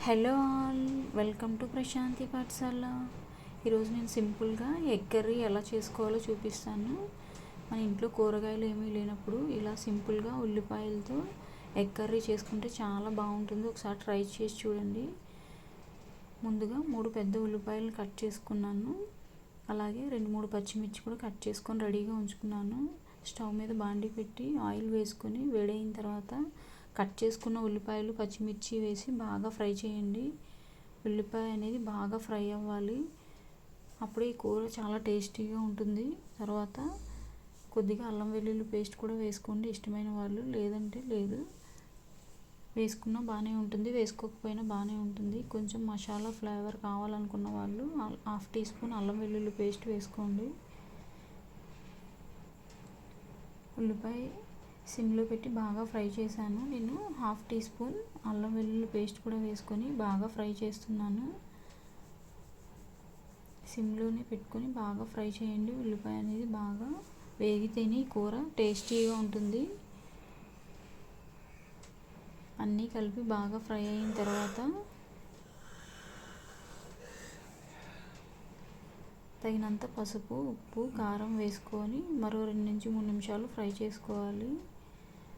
Hello all, welcome to Prashanti Pathashala. ఈరోజు నేను సింపుల్గా ఎగ్ కర్రీ ఎలా చేసుకోవాలో చూపిస్తాను. మన ఇంట్లో కూరగాయలు ఏమీ లేనప్పుడు ఇలా సింపుల్గా ఉల్లిపాయలతో ఎగ్ కర్రీ చేసుకుంటే చాలా బాగుంటుంది. ఒకసారి ట్రై చేసి చూడండి. ముందుగా 3 పెద్ద ఉల్లిపాయలు కట్ చేసుకున్నాను. అలాగే 2-3 పచ్చిమిర్చి కూడా కట్ చేసుకొని రెడీగా ఉంచుకున్నాను. స్టవ్ మీద బాండీ పెట్టి ఆయిల్ వేసుకొని వేడైన తర్వాత కట్ చేసుకున్న ఉల్లిపాయలు పచ్చిమిర్చి వేసి బాగా ఫ్రై చేయండి. ఉల్లిపాయ అనేది బాగా ఫ్రై అవ్వాలి. అప్పుడు ఈ కూర చాలా టేస్టీగా ఉంటుంది. తర్వాత కొద్దిగా అల్లం వెల్లుల్లి పేస్ట్ కూడా వేసుకోండి ఇష్టమైన వాళ్ళు, లేదంటే లేదు, వేసుకున్నా బాగానే ఉంటుంది, వేసుకోకపోయినా బాగానే ఉంటుంది. కొంచెం మసాలా ఫ్లేవర్ కావాలనుకున్న వాళ్ళు 1/2 టీ స్పూన్ అల్లం వెల్లుల్లి పేస్ట్ వేసుకోండి. ఉల్లిపాయ సిమ్లో పెట్టి బాగా ఫ్రై చేశాను. నేను 1/2 టీ స్పూన్ అల్లం వెల్లుల్లి పేస్ట్ కూడా వేసుకొని బాగా ఫ్రై చేస్తున్నాను. సిమ్లోనే పెట్టుకొని బాగా ఫ్రై చేయండి. ఉల్లిపాయ అనేది బాగా వేగితేనే కూర టేస్టీగా ఉంటుంది. అన్నీ కలిపి బాగా ఫ్రై అయిన తర్వాత తగినంత పసుపు, ఉప్పు, కారం వేసుకొని మరో 2-3 నిమిషాలు ఫ్రై చేసుకోవాలి.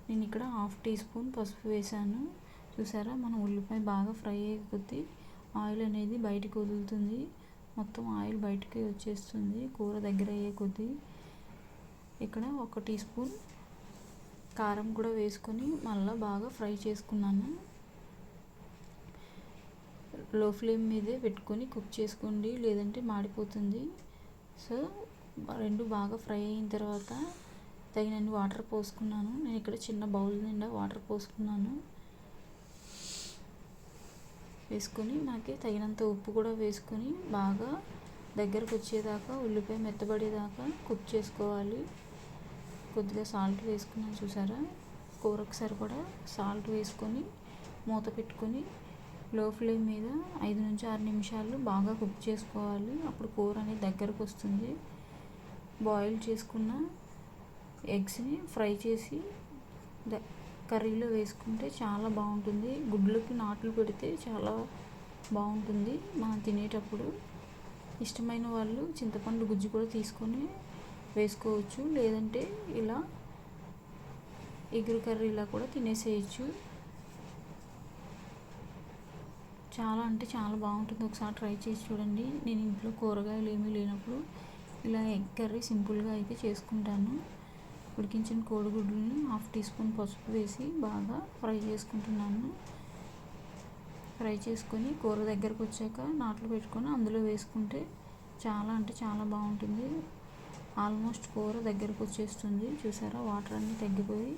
నేను ఇక్కడ 1/2 టీ స్పూన్ పసుపు వేసాను. చూసారా, మన ఉల్లిపాయ బాగా ఫ్రై అయ్యే కొద్దీ ఆయిల్ అనేది బయటికి వదులుతుంది. మొత్తం ఆయిల్ బయటికి వచ్చేస్తుంది కూర దగ్గర అయ్యే కొద్దీ. ఇక్కడ 1 టీ స్పూన్ కారం కూడా వేసుకొని మళ్ళీ బాగా ఫ్రై చేసుకున్నాను. లో ఫ్లేమ్ మీదే పెట్టుకొని కుక్ చేసుకోండి, లేదంటే మాడిపోతుంది. సో 2 బాగా ఫ్రై అయిన తర్వాత తగినన్ని వాటర్ పోసుకున్నాను. నేను ఇక్కడ చిన్న బౌల్ నిండా వాటర్ పోసుకున్నాను. వేసుకొని మనకి తగినంత ఉప్పు కూడా వేసుకొని బాగా దగ్గరకు వచ్చేదాకా, ఉల్లిపాయ మెత్తబడేదాకా కుక్ చేసుకోవాలి. కొద్దిగా సాల్ట్ వేసుకున్నాను. చూసారా, కూరకు సరిపడా సాల్ట్ వేసుకొని మూత పెట్టుకొని లో ఫ్లేమ్ మీద 5-6 నిమిషాలు బాగా కుక్ చేసుకోవాలి. అప్పుడు కూర అనేది దగ్గరకు వస్తుంది. బాయిల్ చేసుకున్న ఎగ్స్ని ఫ్రై చేసి కర్రీలో వేసుకుంటే చాలా బాగుంటుంది. గుడ్లకి నాట్లు పెడితే చాలా బాగుంటుంది మనం తినేటప్పుడు. ఇష్టమైన వాళ్ళు చింతపండు గుజ్జు కూడా తీసుకొని వేసుకోవచ్చు, లేదంటే ఇలా ఎగురు కర్రీలా కూడా తినేసేయచ్చు. చాలా అంటే చాలా బాగుంటుంది. ఒకసారి ట్రై చేసి చూడండి. నేను ఇంట్లో కూరగాయలు ఏమీ లేనప్పుడు ఇలా ఎగ్ కర్రీ సింపుల్గా అయితే చేసుకుంటాను. ఉడికించిన కోడిగుడ్లని 1/2 టీ స్పూన్ పసుపు వేసి బాగా ఫ్రై చేసుకుంటున్నాను. ఫ్రై చేసుకొని కూర దగ్గరకు వచ్చాక నాట్లు పెట్టుకొని అందులో వేసుకుంటే చాలా అంటే చాలా బాగుంటుంది. ఆల్మోస్ట్ కూర దగ్గరకు వచ్చేస్తుంది. చూసారా, వాటర్ అన్నీ తగ్గిపోయి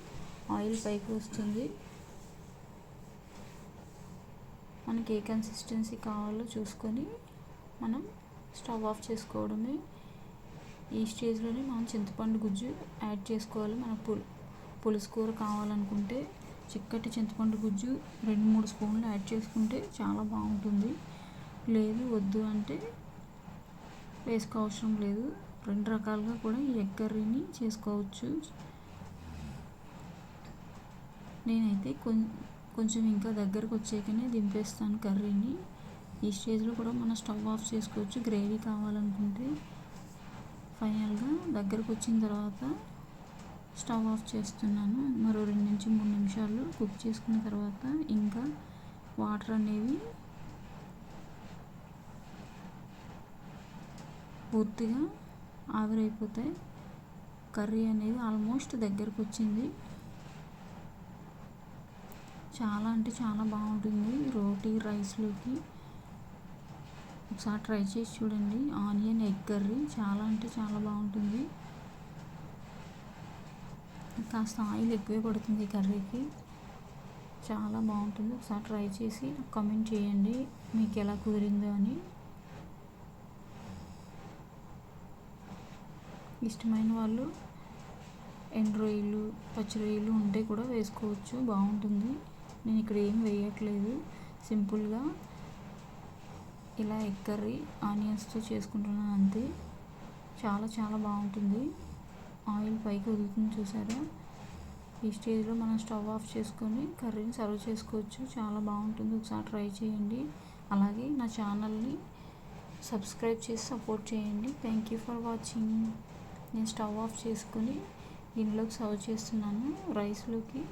ఆయిల్ పైకి వస్తుంది. మనకి ఏ కన్సిస్టెన్సీ కావాలో చూసుకొని మనం స్టవ్ ఆఫ్ చేసుకోవడమే. ఈ స్టేజ్లోనే మనం చింతపండు గుజ్జు యాడ్ చేసుకోవాలి. మన పులుసు కూర కావాలనుకుంటే చిక్కటి చింతపండు గుజ్జు 2-3 స్పూన్లు యాడ్ చేసుకుంటే చాలా బాగుంటుంది. లేదు వద్దు అంటే వేసుకోవసరం లేదు. 2 రకాలుగా కూడా ఈ ఎగ్ కర్రీని చేసుకోవచ్చు. నేనైతే కొంచెం ఇంకా దగ్గరకు వచ్చాకనే దింపేస్తాను కర్రీని. ఈ స్టేజ్లో కూడా మనం స్టవ్ ఆఫ్ చేసుకోవచ్చు గ్రేవీ కావాలనుకుంటే. ఫైనల్గా దగ్గరకు వచ్చిన తర్వాత స్టవ్ ఆఫ్ చేస్తున్నాను. మరో 2-3 నిమిషాలు కుక్ చేసుకున్న తర్వాత ఇంకా వాటర్ అనేవి పూర్తిగా ఆవిరైపోతాయి. కర్రీ అనేది ఆల్మోస్ట్ దగ్గరకు వచ్చింది. చాలా అంటే చాలా బాగుంటుంది రోటీ రైస్లోకి. ఒకసారి ట్రై చేసి చూడండి. ఆనియన్ ఎగ్ కర్రీ చాలా అంటే చాలా బాగుంటుంది. కాస్త ఆయిల్ ఎక్కువే పడుతుంది ఈ కర్రీకి. చాలా బాగుంటుంది. ఒకసారి ట్రై చేసి నాకు కామెంట్ చేయండి మీకు ఎలా కుదిరిందో అని. ఇష్టమైన వాళ్ళు ఎండు రొయ్యలు, పచ్చి రొయ్యలు ఉంటే కూడా వేసుకోవచ్చు, బాగుంటుంది. నేను ఇక్కడ ఏం వేయట్లేదు, సింపుల్గా ఇలా ఎగ్ కర్రీ ఆనియన్స్తో చేసుకుంటున్నాను అంతే. చాలా చాలా బాగుంటుంది. ఆయిల్ పైకి వదులుతుంది చూసారా. ఈ స్టేజ్లో మనం స్టవ్ ఆఫ్ చేసుకొని కర్రీని సర్వ్ చేసుకోవచ్చు. చాలా బాగుంటుంది, ఒకసారి ట్రై చేయండి. అలాగే నా ఛానల్ని సబ్స్క్రైబ్ చేసి సపోర్ట్ చేయండి. Thank you for watching. నేను స్టవ్ ఆఫ్ చేసుకొని గిన్నెలోకి సర్వ్ చేస్తున్నాను. రైస్లోకి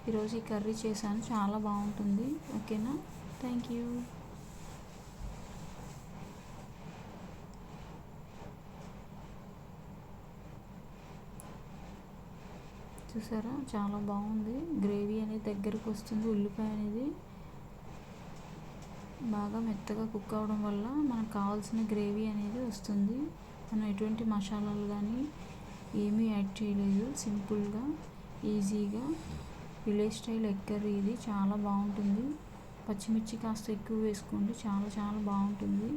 ఈరోజు ఈ కర్రీ చేశాను, చాలా బాగుంటుంది. ఓకేనా, థ్యాంక్ యూ. చూసారా, చాలా బాగుంది. గ్రేవీ అనేది దగ్గరకు వస్తుంది. ఉల్లిపాయ అనేది బాగా మెత్తగా కుక్ అవ్వడం వల్ల మనకు కావాల్సిన గ్రేవీ అనేది వస్తుంది. మనం ఎటువంటి మసాలాలు కానీ ఏమీ యాడ్ చేయలేదు. సింపుల్గా ఈజీగా విలేజ్ స్టైల్ ఎగ్ కర్రీ ఇది చాలా బాగుంటుంది. పచ్చిమిర్చి కాస్త ఎక్కువ వేసుకోండి, చాలా చాలా బాగుంటుంది.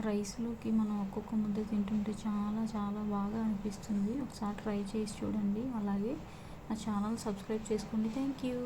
రైస్లోకి మనం ఒక్కొక్క ముద్ద తింటుంటే చాలా చాలా బాగా అనిపిస్తుంది. ఒకసారి ట్రై చేసి చూడండి. అలాగే నా ఛానల్ సబ్స్క్రైబ్ చేసుకోండి. Thank you.